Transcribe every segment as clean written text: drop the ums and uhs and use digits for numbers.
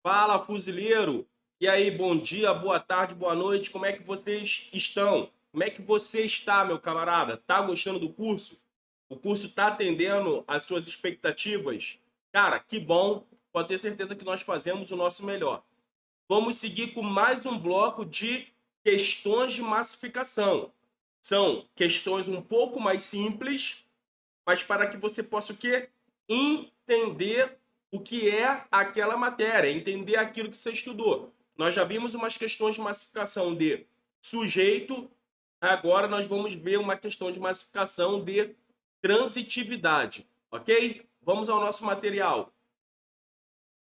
Fala, fuzileiro! E aí, bom dia, boa tarde, boa noite, como é que vocês estão? Como é que você está, meu camarada? Tá gostando do curso? O curso tá atendendo às suas expectativas? Cara, que bom! Pode ter certeza que nós fazemos o nosso melhor. Vamos seguir com mais um bloco de questões de massificação. São questões um pouco mais simples, mas para que você possa o quê? Entender o que é aquela matéria, entender aquilo que você estudou. Nós já vimos umas questões de massificação de sujeito, agora nós vamos ver uma questão de massificação de transitividade, ok? Vamos ao nosso material.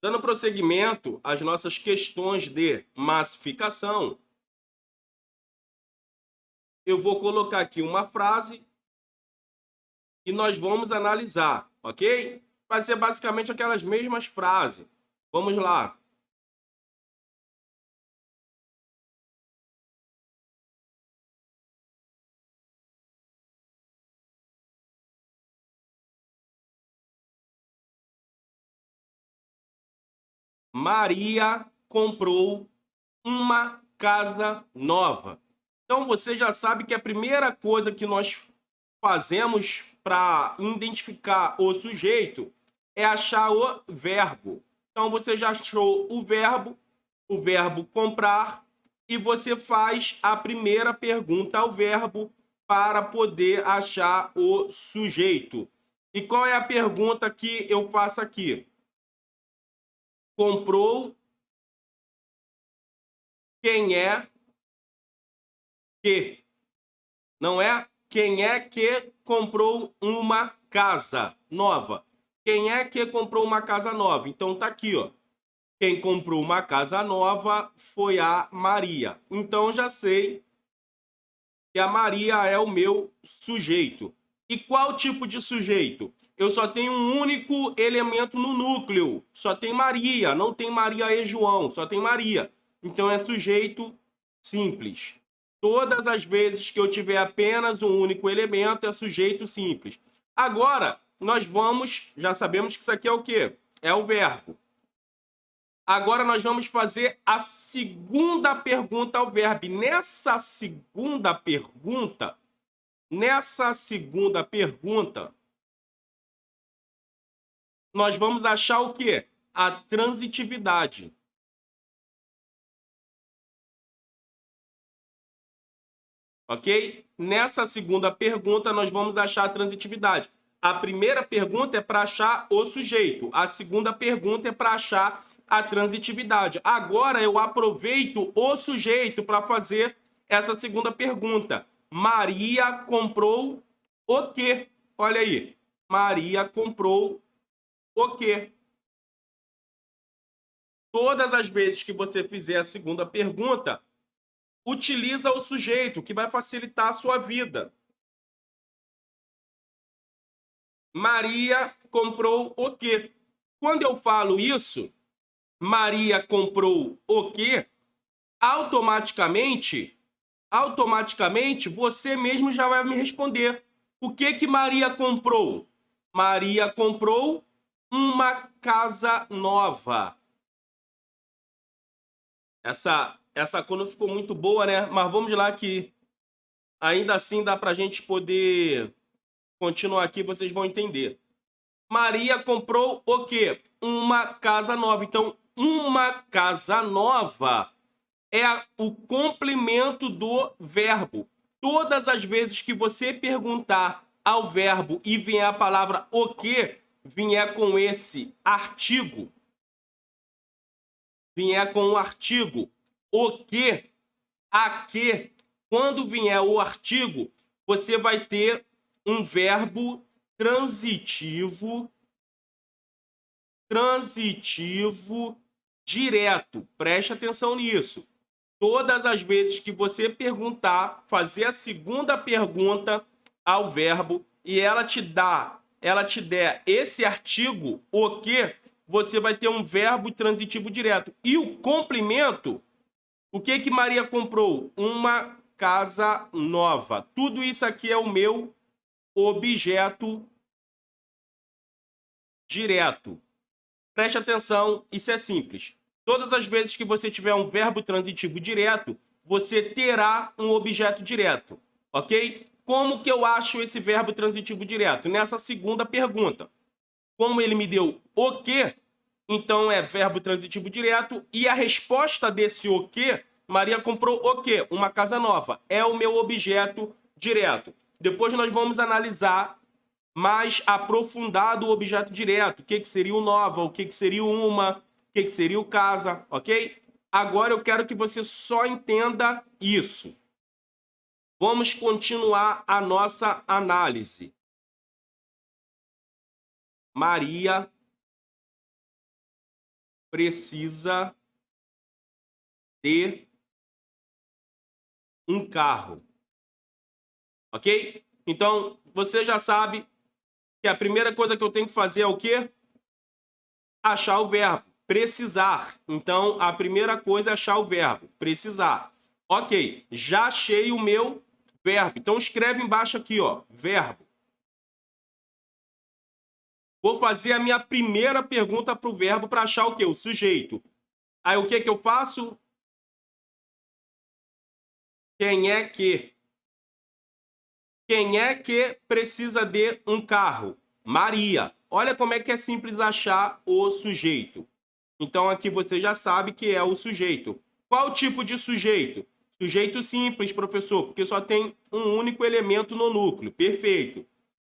Dando prosseguimento às nossas questões de massificação, eu vou colocar aqui uma frase e nós vamos analisar, ok? Vai ser basicamente aquelas mesmas frases. Vamos lá. Maria comprou uma casa nova. Então você já sabe que a primeira coisa que nós fazemos para identificar o sujeito é achar o verbo. Então você já achou o verbo comprar, e você faz a primeira pergunta ao verbo para poder achar o sujeito. E qual é a pergunta que eu faço aqui? Comprou, quem é que? Não é quem é que comprou uma casa nova. Quem é que comprou uma casa nova? Então tá aqui, ó. Quem comprou uma casa nova foi a Maria. Então já sei que a Maria é o meu sujeito. E qual tipo de sujeito? Eu só tenho um único elemento no núcleo. Só tem Maria, não tem Maria e João, só tem Maria. Então é sujeito simples. Todas as vezes que eu tiver apenas um único elemento, é sujeito simples. Agora, nós vamos, já sabemos que isso aqui é o quê? É o verbo. Agora nós vamos fazer a segunda pergunta ao verbo. Nessa segunda pergunta, nós vamos achar o quê? A transitividade. Ok? Nessa segunda pergunta, nós vamos achar a transitividade. A primeira pergunta é para achar o sujeito. A segunda pergunta é para achar a transitividade. Agora eu aproveito o sujeito para fazer essa segunda pergunta. Maria comprou o quê? Olha aí. Maria comprou o quê? Todas as vezes que você fizer a segunda pergunta, utiliza o sujeito, que vai facilitar a sua vida. Maria comprou o quê? Quando eu falo isso, Maria comprou o quê? Automaticamente, você mesmo já vai me responder. O que que Maria comprou? Maria comprou uma casa nova. Essa cor não ficou muito boa, né? Mas vamos lá que ainda assim dá para a gente poder continuar aqui, vocês vão entender. Maria comprou o quê? Uma casa nova. Então, uma casa nova é o complemento do verbo. Todas as vezes que você perguntar ao verbo e vier a palavra o quê, vier com esse artigo, vier com o artigo o que, a que, quando vier o artigo, você vai ter um verbo transitivo direto. Preste atenção nisso. Todas as vezes que você perguntar, fazer a segunda pergunta ao verbo e ela te der esse artigo, o que, você vai ter um verbo transitivo direto. E o complemento, o que que Maria comprou? Uma casa nova. Tudo isso aqui é o meu objeto direto. Preste atenção, isso é simples. Todas as vezes que você tiver um verbo transitivo direto, você terá um objeto direto, ok? Como que eu acho esse verbo transitivo direto? Nessa segunda pergunta. Como ele me deu o quê, então é verbo transitivo direto, e a resposta desse o quê, Maria comprou o quê? Uma casa nova. É o meu objeto direto. Depois nós vamos analisar mais aprofundado o objeto direto. O que seria o nova, o que seria uma, o que seria o casa, ok? Agora eu quero que você só entenda isso. Vamos continuar a nossa análise. Maria precisa de um carro, ok? Então, você já sabe que a primeira coisa que eu tenho que fazer é o quê? Achar o verbo, precisar. Então, a primeira coisa é achar o verbo, precisar. Ok, já achei o meu verbo. Então, escreve embaixo aqui, ó, verbo. Vou fazer a minha primeira pergunta para o verbo para achar o quê? O sujeito. Aí, o que eu faço? Quem é que? Quem é que precisa de um carro? Maria. Olha como é que é simples achar o sujeito. Então, aqui você já sabe que é o sujeito. Qual tipo de sujeito? Sujeito simples, professor, porque só tem um único elemento no núcleo. Perfeito.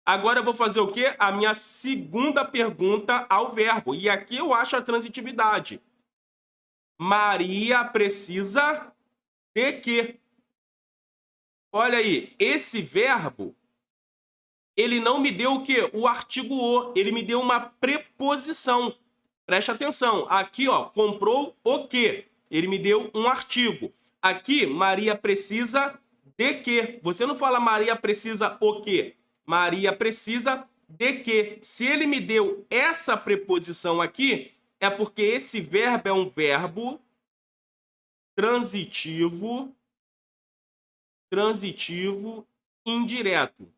Agora eu vou fazer o quê? A minha segunda pergunta ao verbo. E aqui eu acho a transitividade. Maria precisa de quê? Olha aí, esse verbo, ele não me deu o quê? O artigo o. Ele me deu uma preposição. Preste atenção. Aqui, ó, comprou o quê? Ele me deu um artigo. Aqui, Maria precisa de quê? Você não fala Maria precisa o quê? Maria precisa de quê? Se ele me deu essa preposição aqui, é porque esse verbo é um verbo transitivo indireto.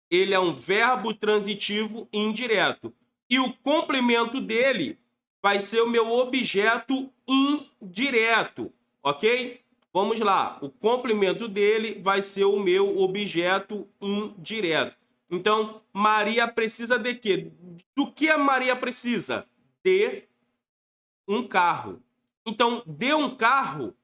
Ele é um verbo transitivo indireto. E o complemento dele vai ser o meu objeto indireto, ok? Vamos lá. O complemento dele vai ser o meu objeto indireto. Então, Maria precisa de quê? Do que a Maria precisa? De um carro. Então, de um carro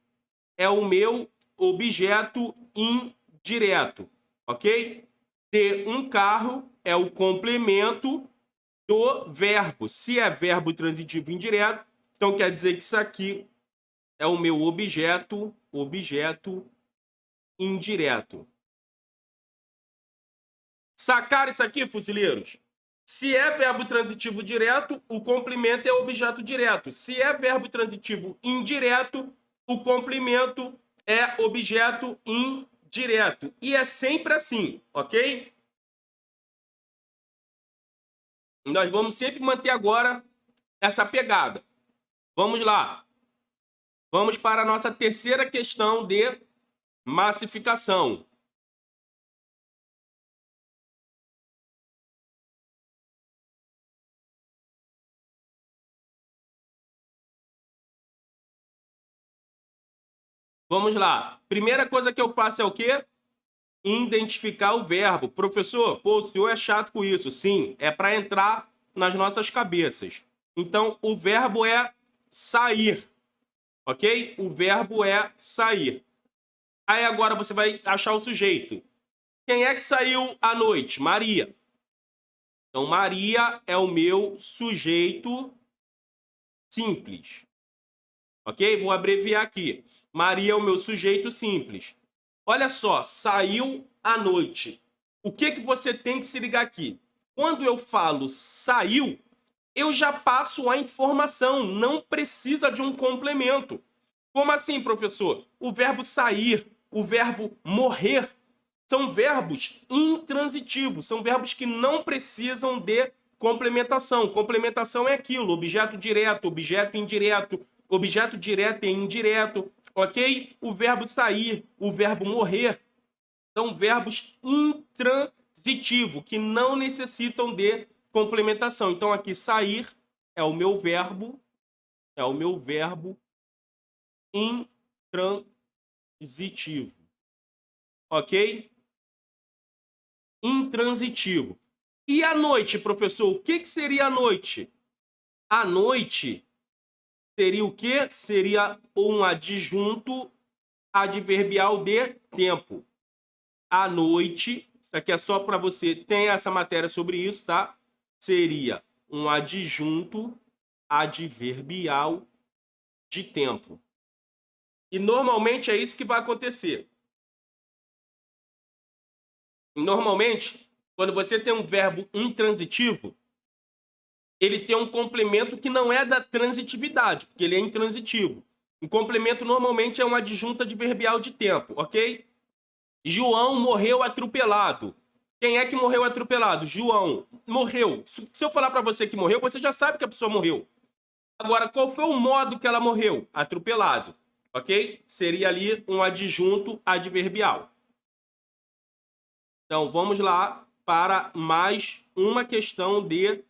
é o meu objeto indireto, ok? De um carro é o complemento do verbo. Se é verbo transitivo indireto, então quer dizer que isso aqui é o meu objeto indireto. Sacar isso aqui, fuzileiros? Se é verbo transitivo direto, o complemento é objeto direto. Se é verbo transitivo indireto, o complemento é objeto indireto. E é sempre assim, ok? Nós vamos sempre manter agora essa pegada. Vamos lá. Vamos para a nossa terceira questão de massificação. Vamos lá. Primeira coisa que eu faço é o quê? Identificar o verbo. Professor, pô, o senhor é chato com isso. Sim, é para entrar nas nossas cabeças. Então, o verbo é sair, ok? O verbo é sair. Aí agora você vai achar o sujeito. Quem é que saiu à noite? Maria. Então, Maria é o meu sujeito simples. Ok? Vou abreviar aqui. Maria é o meu sujeito simples. Olha só, saiu à noite. O que você tem que se ligar aqui? Quando eu falo saiu, eu já passo a informação, não precisa de um complemento. Como assim, professor? O verbo sair, o verbo morrer, são verbos intransitivos, são verbos que não precisam de complementação. Complementação é aquilo, objeto direto, objeto indireto, objeto direto e indireto, ok? O verbo sair, o verbo morrer, são verbos intransitivos, que não necessitam de complementação. Então, aqui, sair é o meu verbo, é o meu verbo intransitivo, ok? Intransitivo. E a noite, professor? O que seria a noite? A noite seria o quê? Seria um adjunto adverbial de tempo. A noite, isso aqui é só para você ter essa matéria sobre isso, tá? Seria um adjunto adverbial de tempo. E normalmente é isso que vai acontecer. Normalmente, quando você tem um verbo intransitivo, ele tem um complemento que não é da transitividade, porque ele é intransitivo. O complemento normalmente é um adjunto adverbial de tempo, ok? João morreu atropelado. Quem é que morreu atropelado? João. Morreu. Se eu falar para você que morreu, você já sabe que a pessoa morreu. Agora, qual foi o modo que ela morreu? Atropelado, ok? Seria ali um adjunto adverbial. Então, vamos lá para mais uma questão de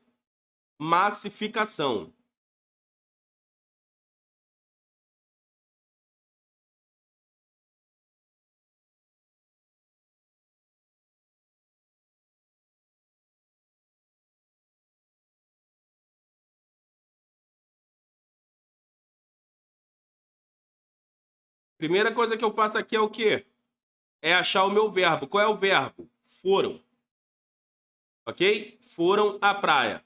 massificação. Primeira coisa que eu faço aqui é o quê? É achar o meu verbo. Qual é o verbo? Foram. Ok? Foram à praia.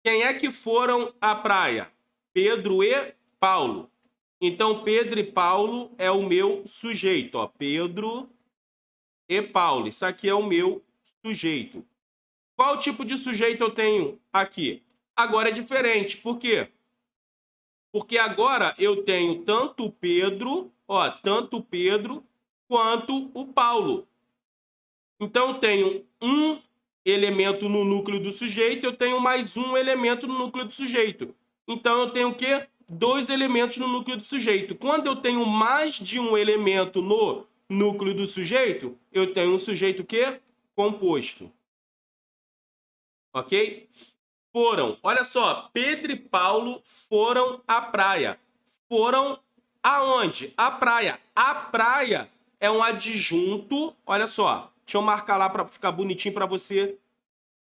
Quem é que foram à praia? Pedro e Paulo. Então, Pedro e Paulo é o meu sujeito. Ó. Pedro e Paulo. Isso aqui é o meu sujeito. Qual tipo de sujeito eu tenho aqui? Agora é diferente. Por quê? Porque agora eu tenho tanto o Pedro, ó, tanto o Pedro quanto o Paulo. Então, eu tenho um elemento no núcleo do sujeito, eu tenho mais um elemento no núcleo do sujeito. Então, eu tenho o quê? Dois elementos no núcleo do sujeito. Quando eu tenho mais de um elemento no núcleo do sujeito, eu tenho um sujeito quê? Composto. Ok? Foram. Olha só, Pedro e Paulo foram à praia. Foram aonde? À praia. A praia é um adjunto. Olha só, deixa eu marcar lá para ficar bonitinho para você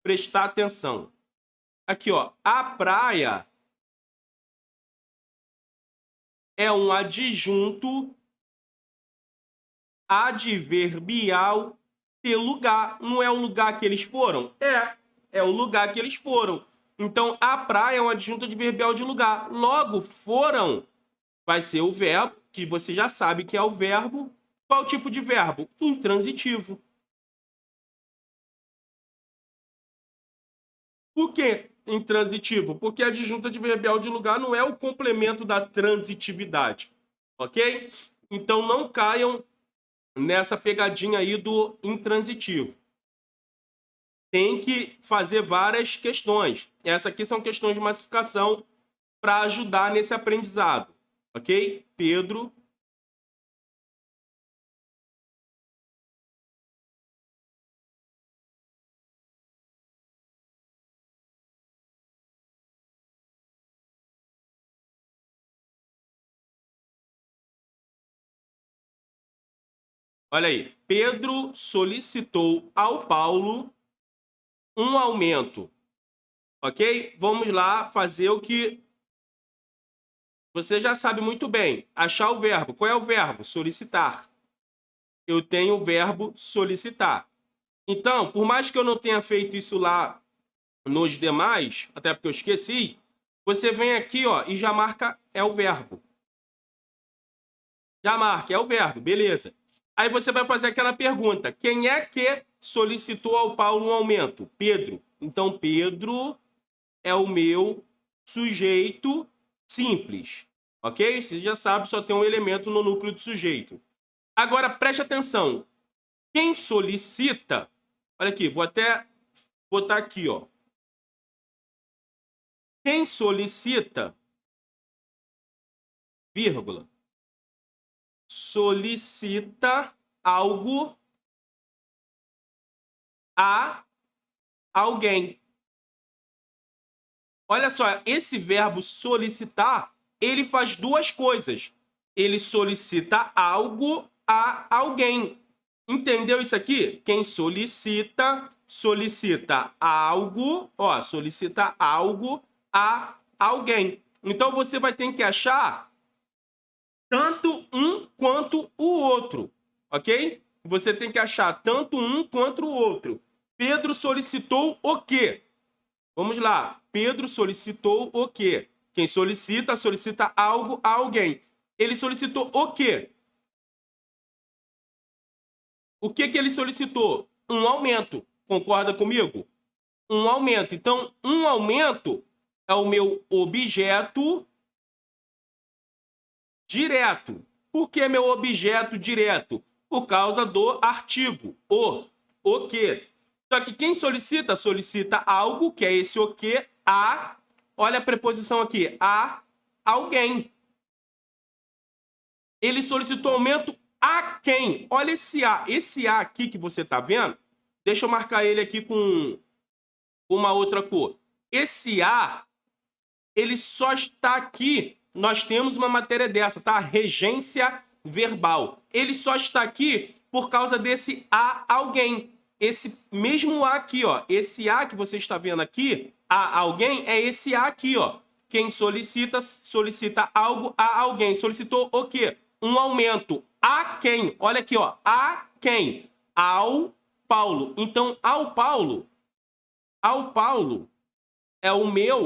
prestar atenção. Aqui, ó. A praia é um adjunto adverbial de lugar. Não é o lugar que eles foram? É o lugar que eles foram. Então, a praia é um adjunto adverbial de lugar. Logo, foram vai ser o verbo, que você já sabe que é o verbo. Qual tipo de verbo? Intransitivo. Por que intransitivo? Porque a adjunta adverbial de lugar não é o complemento da transitividade, ok? Então não caiam nessa pegadinha aí do intransitivo. Tem que fazer várias questões. Essas aqui são questões de massificação para ajudar nesse aprendizado, ok? Pedro. Olha aí. Pedro solicitou ao Paulo um aumento. Ok? Vamos lá fazer o que você já sabe muito bem. Achar o verbo. Qual é o verbo? Solicitar. Eu tenho o verbo solicitar. Então, por mais que eu não tenha feito isso lá nos demais, até porque eu esqueci, você vem aqui, ó, e já marca é o verbo. Já marca, é o verbo, beleza. Aí você vai fazer aquela pergunta: quem é que solicitou ao Paulo um aumento? Pedro. Então, Pedro é o meu sujeito simples, ok? Você já sabe, só tem um elemento no núcleo do sujeito. Agora, preste atenção. Quem solicita... Olha aqui, vou até botar aqui, ó. Quem solicita, vírgula, solicita algo a alguém. Olha só, esse verbo solicitar, ele faz duas coisas. Ele solicita algo a alguém. Entendeu isso aqui? Quem solicita, solicita algo, ó, solicita algo a alguém. Então você vai ter que achar tanto um quanto o outro, ok? Você tem que achar tanto um quanto o outro. Pedro solicitou o quê? Vamos lá. Pedro solicitou o quê? Quem solicita, solicita algo a alguém. Ele solicitou o quê? O que que ele solicitou? Um aumento. Concorda comigo? Um aumento. Então, um aumento é o meu objeto direto. Por que meu objeto direto? Por causa do artigo. O que. Só que quem solicita, solicita algo, que é esse o que, a. Olha a preposição aqui. A alguém. Ele solicitou aumento a quem? Olha esse A. Esse A aqui que você está vendo, deixa eu marcar ele aqui com uma outra cor. Esse A, ele só está aqui. Nós temos uma matéria dessa, tá? Regência verbal. Ele só está aqui por causa desse a alguém. Esse mesmo a aqui, ó. Esse a que você está vendo aqui, a alguém, é esse a aqui, ó. Quem solicita, solicita algo a alguém. Solicitou o quê? Um aumento. A quem? Olha aqui, ó. A quem? Ao Paulo. Então, ao Paulo é o meu